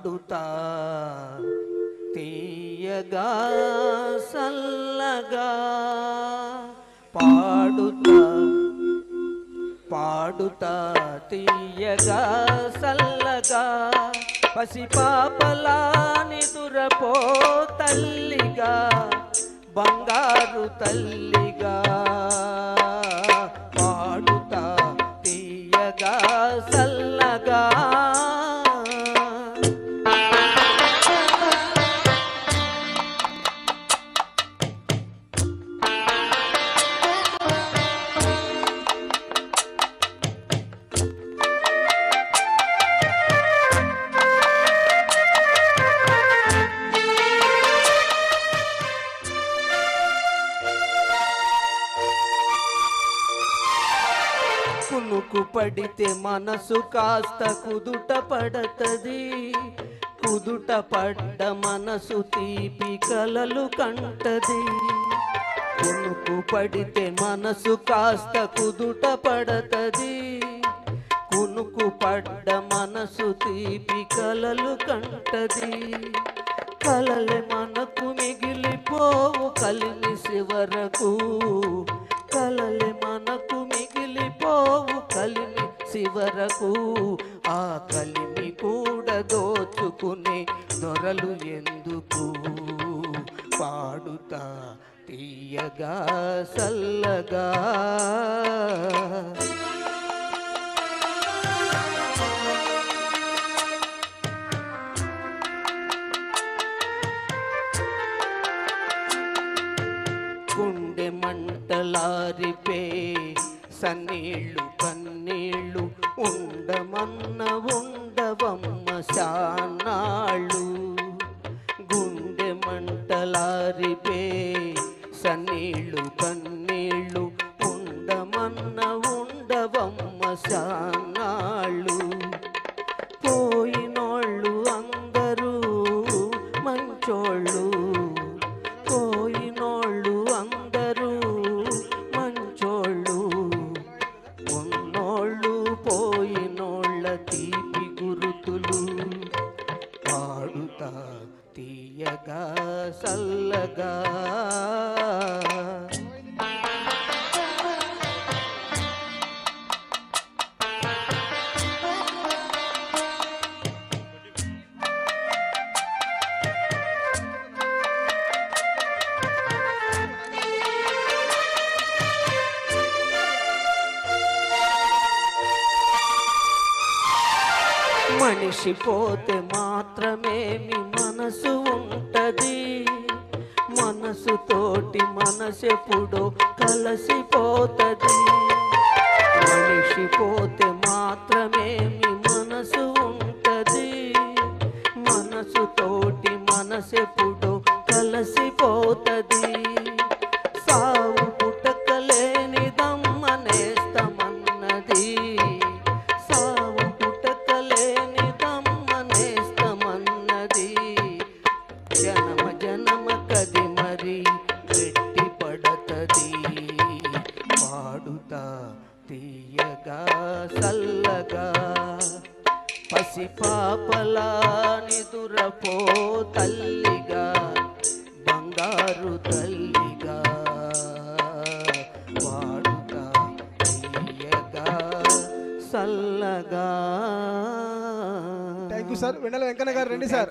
పాడుతా తీయగా సల్లగా పాడుతా తీయగా సల్లగా పసిపాపలా నిదురపో తల్లిగా బంగారు తల్లిగా పాడుతా తీయగా సల్లగా కునుకు పడితే మనసు కాస్త కుదుట పడతది, కుదుట పడ్డ మనసు తీపి కలలు కంటది. కునుకు పడితే మనసు కాస్త కుదుట పడతది, కునుకు పడ్డ మనసు తీపి కలలు కంటది. కలలే మనకు మిగిలిపోవు కలిమిసి వరకు, కలలే మనకు మిగిలిపోవు కలిమిసి వరకు. ఆ కలిమి కూడా దోచుకునే దొరలు ఎందుకు? పాడుతా తీయగా సల్లగా గుండె మంటలారిపే సన్నీళ్ళు కన్నీళ్ళు ఉండమన్న ఉండవమ్మ శానాళ్ళు. గుండె మంటలారిపే సన్నీళ్ళు కన్నీళ్ళు ఉండమన్న ఉండవమ్మ శానాళ్ళు. పోయినోళ్ళు అందరూ మంచోళ్ళు, పోయినోళ్ళు అందరూ మంచోళ్ళు, ఉన్నోళ్ళు పోయినోళ్ళ తీపి గురుతులు. పాడుతా తీయగా సల్లగా మనిషి పోతే మాత్రమే మీ మనసు ఉంటది, మనసుతోటి మనసెప్పుడో కలసిపోతది. మనిషి పోతే మాత్రమే మీ మనసు ఉంటది, మనసుతోటి మనసెప్పుడో కలసిపోతది. సావు పుట్టకలేనిదమ్మ నేస్తమన్నది, సావు పుట్టకలేనిదమ్మ నేస్తమన్నది. జనమ జనమ కది మరి గట్టి పడతది. పాడుతా తీయగా సల్లగా పసిపాపలా నిదురపో తల్లిగా బంగారు తల్లిగా పాడుతా తీయగా సల్లగా. Thank you sir. Vennela Venkanna గారు రండి సార్.